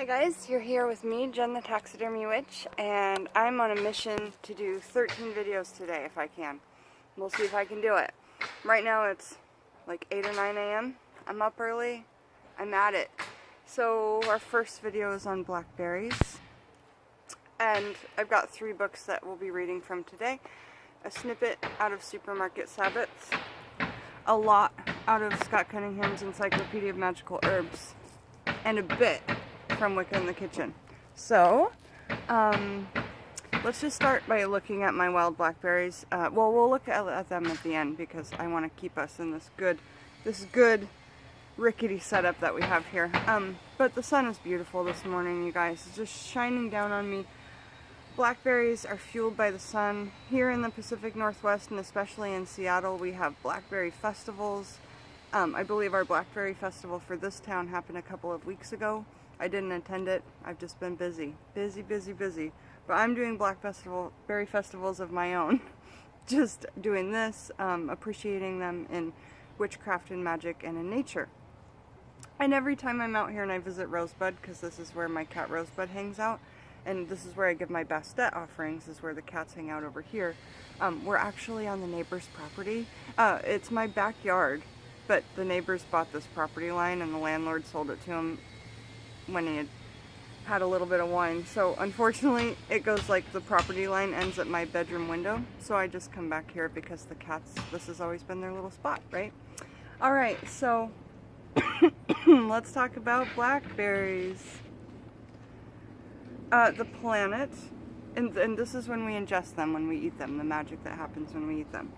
Hi guys, you're here with me, Jen the Taxidermy Witch, and I'm on a mission to do 13 videos today if I can. We'll see if I can do it. Right now it's like 8 or 9 a.m. I'm up early. I'm at it. So our first video is on blackberries, and I've got 3 books that we'll be reading from today. A snippet out of Supermarket Sabbaths, a lot out of Scott Cunningham's Encyclopedia of Magical Herbs, and a bit from Wicca in the Kitchen. So, let's just start by looking at my wild blackberries. Well, we'll look at them at the end because I want to keep us in this good rickety setup that we have here. But the sun is beautiful this morning, you guys. It's just shining down on me. Blackberries are fueled by the sun. Here in the Pacific Northwest and especially in Seattle, we have blackberry festivals. I believe our blackberry festival for this town happened a couple of weeks ago. I didn't attend it. I've just been busy. Busy. But I'm doing blackberry festivals of my own. Just doing this, appreciating them in witchcraft and magic and in nature. And every time I'm out here and I visit Rosebud, because this is where my cat Rosebud hangs out, and this is where I give my bastet offerings, is where the cats hang out over here. We're actually on the neighbor's property. It's my backyard, but the neighbors bought this property line and the landlord sold it to him when he had a little bit of wine. So unfortunately it goes like the property line ends at my bedroom window, so I just come back here because the cats, this has always been their little spot, right? Alright, so let's talk about blackberries. The planet, and this is when we ingest them, when we eat them, the magic that happens when we eat them.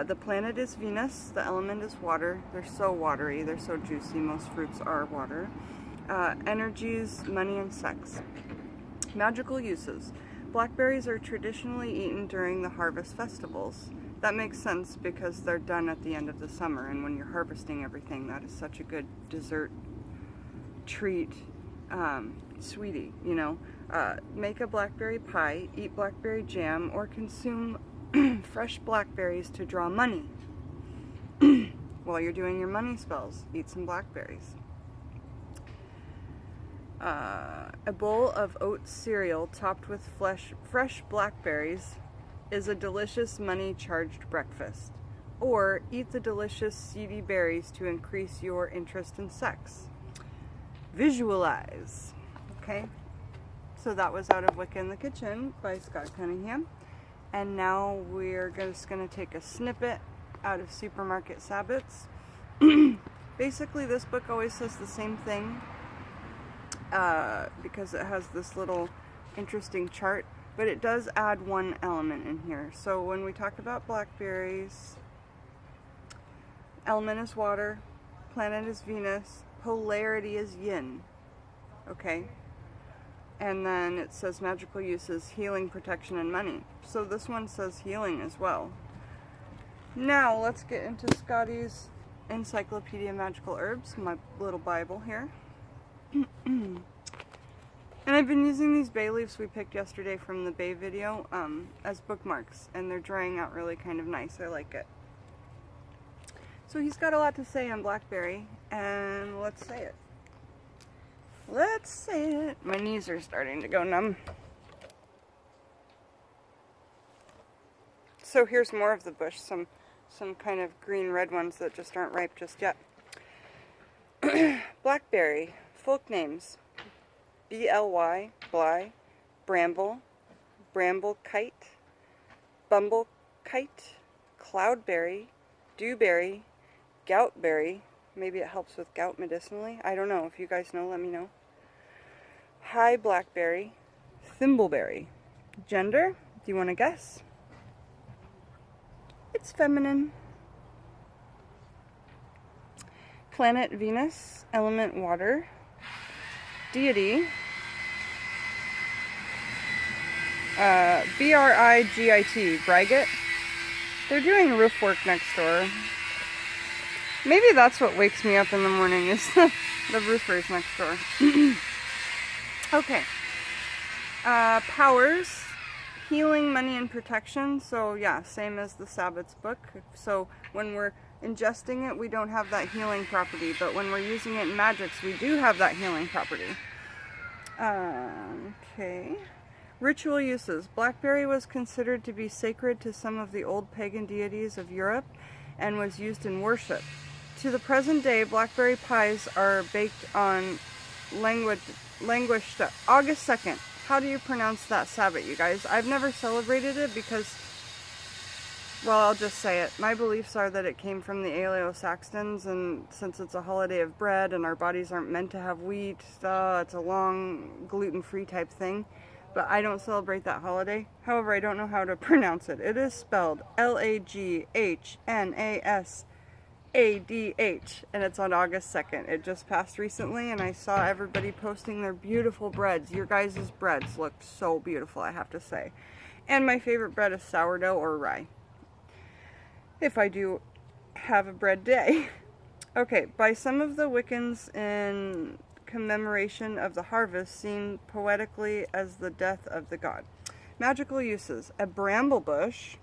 The planet is Venus, the element is water. They're so watery, they're so juicy, most fruits are water. Energies, money, and sex. Magical uses. Blackberries are traditionally eaten during the harvest festivals. That makes sense because they're done at the end of the summer, and when you're harvesting everything, that is such a good dessert treat, sweetie, you know. Make a blackberry pie, eat blackberry jam, or consume fresh blackberries to draw money. While you're doing your money spells, eat some blackberries. A bowl of oat cereal topped with fresh blackberries is a delicious money-charged breakfast. Or eat the delicious seedy berries to increase your interest in sex. Visualize. Okay? So that was out of Wicca in the Kitchen by Scott Cunningham. And now we're just going to take a snippet out of Supermarket Sabbaths. Basically, this book always says the same thing. Because it has this little interesting chart, but it does add one element in here. So when we talk about blackberries, element is water, planet is Venus, polarity is yin, okay? And then it says magical uses, healing, protection, and money. So this one says healing as well. Now let's get into Scotty's Encyclopedia of Magical Herbs, my little Bible here. And I've been using these bay leaves we picked yesterday from the bay video as bookmarks, and they're drying out really kind of nice. I like it. So he's got a lot to say on blackberry, and let's say it. Let's say it. My knees are starting to go numb. So here's more of the bush, some kind of green-red ones that just aren't ripe just yet. Blackberry. Folk names: B-L-Y, Bly, Bramble, Bramblekite, Bumblecite, Cloudberry, Dewberry, Goutberry. Maybe it helps with gout medicinally. I don't know. If you guys know, let me know. High Blackberry, Thimbleberry. Gender? Do you want to guess? It's feminine. Planet Venus, element water. Deity, B-R-I-G-I-T, Brigit. They're doing roof work next door. Maybe that's what wakes me up in the morning, is the roofers next door. Okay. Powers, healing, money, and protection. So yeah, same as the Sabbaths book. So when we're ingesting it, we don't have that healing property, but when we're using it in magics, we do have that healing property. Okay. Ritual uses. Blackberry was considered to be sacred to some of the old pagan deities of Europe and was used in worship. To the present day, blackberry pies are baked on languished August 2nd. How do you pronounce that Sabbath, you guys? I've never celebrated it because, well, I'll just say it. My beliefs are that it came from the Anglo-Saxons, and since it's a holiday of bread and our bodies aren't meant to have wheat, it's a long gluten-free type thing. But I don't celebrate that holiday. However, I don't know how to pronounce it. It is spelled Laghnasadh, and it's on August 2nd. It just passed recently, and I saw everybody posting their beautiful breads. Your guys' breads look so beautiful, I have to say. And my favorite bread is sourdough or rye, if I do have a bread day. Okay, by some of the Wiccans in commemoration of the harvest, seen poetically as the death of the god. Magical uses. A bramble bush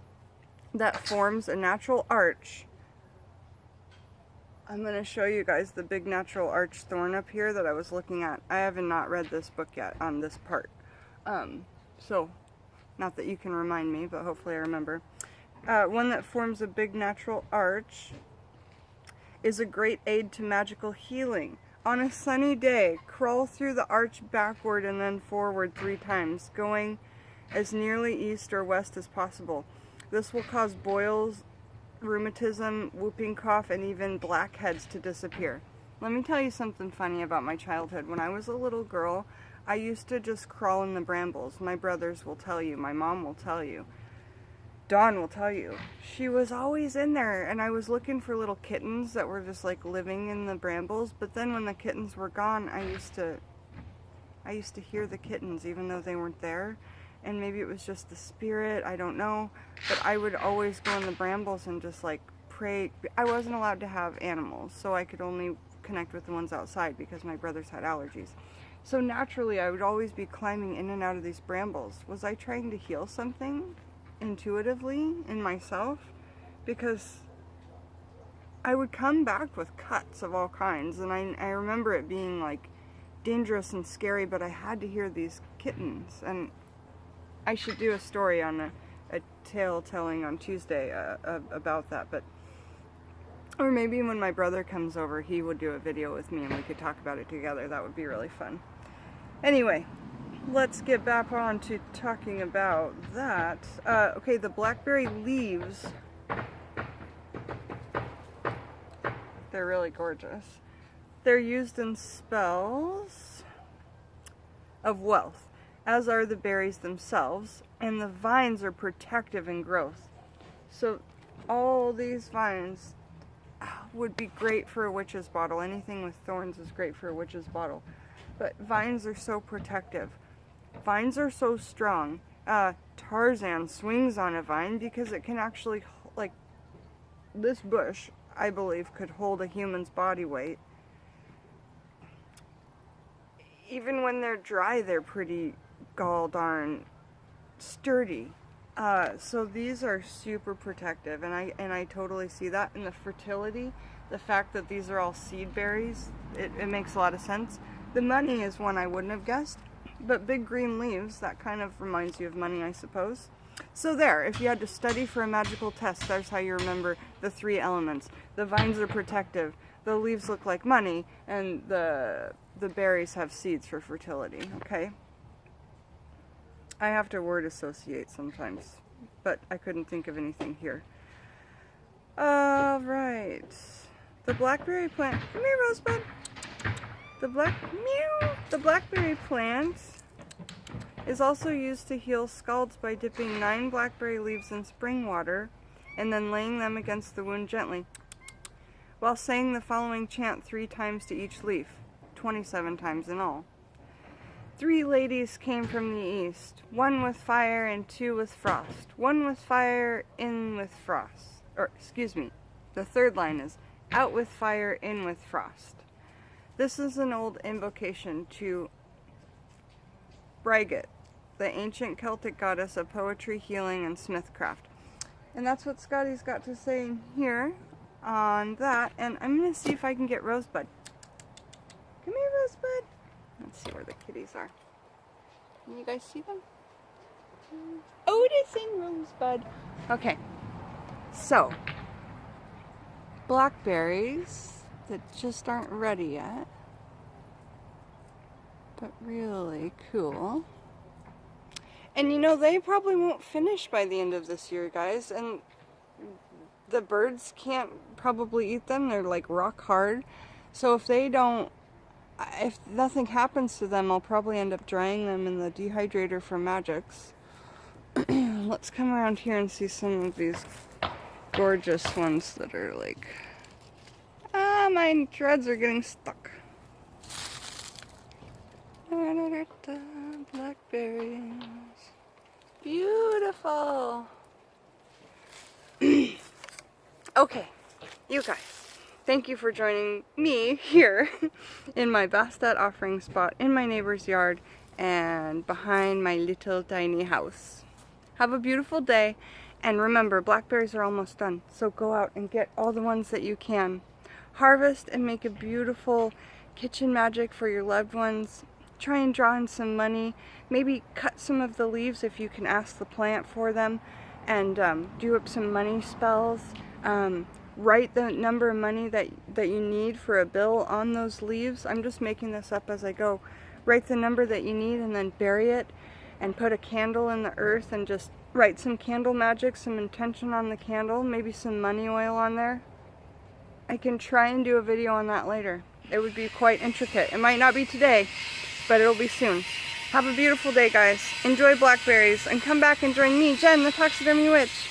that forms a natural arch. I'm going to show you guys the big natural arch thorn up here that I was looking at. I haven't not read this book yet on this part. So, not that you can remind me, but hopefully I remember. One that forms a big natural arch is a great aid to magical healing. On a sunny day, crawl through the arch backward and then forward 3 times, going as nearly east or west as possible. This will cause boils, rheumatism, whooping cough, and even blackheads to disappear. Let me tell you something funny about my childhood. When I was a little girl, I used to just crawl in the brambles. My brothers will tell you, my mom will tell you. Dawn will tell you. She was always in there, and I was looking for little kittens that were just like living in the brambles, but then when the kittens were gone, I used to hear the kittens even though they weren't there, and maybe it was just the spirit, I don't know, but I would always go in the brambles and just like pray. I wasn't allowed to have animals, so I could only connect with the ones outside because my brothers had allergies. So naturally, I would always be climbing in and out of these brambles. Was I trying to heal something intuitively in myself? Because I would come back with cuts of all kinds, and I remember it being like dangerous and scary, but I had to hear these kittens. And I should do a story on a tale telling on Tuesday about that, but or maybe when my brother comes over, he would do a video with me and we could talk about it together. That would be really fun. Anyway, let's get back on to talking about that. Okay, the blackberry leaves, they're really gorgeous. They're used in spells of wealth, as are the berries themselves, and the vines are protective in growth. So all these vines would be great for a witch's bottle. Anything with thorns is great for a witch's bottle. But vines are so protective. Vines are so strong. Tarzan swings on a vine because it can actually, like, this bush, I believe, could hold a human's body weight. Even when they're dry, they're pretty gall darn sturdy. So these are super protective, and I totally see that. And the fertility, the fact that these are all seed berries, it makes a lot of sense. The money is one I wouldn't have guessed, but big green leaves, that kind of reminds you of money, I suppose. So there, if you had to study for a magical test, there's how you remember the 3 elements. The vines are protective, the leaves look like money, and the berries have seeds for fertility, okay? I have to word associate sometimes, but I couldn't think of anything here. Alright. The blackberry plant. Come here, Rosebud. The blackberry plant is also used to heal scalds by dipping 9 blackberry leaves in spring water and then laying them against the wound gently, while saying the following chant 3 times to each leaf, 27 times in all. 3 ladies came from the east, 1 with fire and 2 with frost. 1 with fire, in with frost. Or, excuse me, the 3rd line is, out with fire, in with frost. This is an old invocation to Brigit, the ancient Celtic goddess of poetry, healing, and smithcraft. And that's what Scotty's got to say here on that. And I'm going to see if I can get Rosebud. Come here, Rosebud. Let's see where the kitties are. Can you guys see them? Otis and Rosebud. Okay, so blackberries that just aren't ready yet, but really cool. And you know, they probably won't finish by the end of this year, guys, and the birds can't probably eat them. They're like rock hard. So if nothing happens to them, I'll probably end up drying them in the dehydrator for magics. Let's come around here and see some of these gorgeous ones that are like, my threads are getting stuck. Blackberries. Beautiful. Okay, you guys, thank you for joining me here in my Bastet offering spot in my neighbor's yard and behind my little tiny house. Have a beautiful day, and remember, blackberries are almost done, so go out and get all the ones that you can. Harvest and make a beautiful kitchen magic for your loved ones. Try and draw in some money. Maybe cut some of the leaves if you can ask the plant for them, and do up some money spells. Write the number of money that you need for a bill on those leaves. I'm just making this up as I go. Write the number that you need and then bury it and put a candle in the earth and just write some candle magic, some intention on the candle, maybe some money oil on there. I can try and do a video on that later. It would be quite intricate. It might not be today, but it'll be soon. Have a beautiful day, guys. Enjoy blackberries and come back and join me, Jen, the Taxidermy Witch.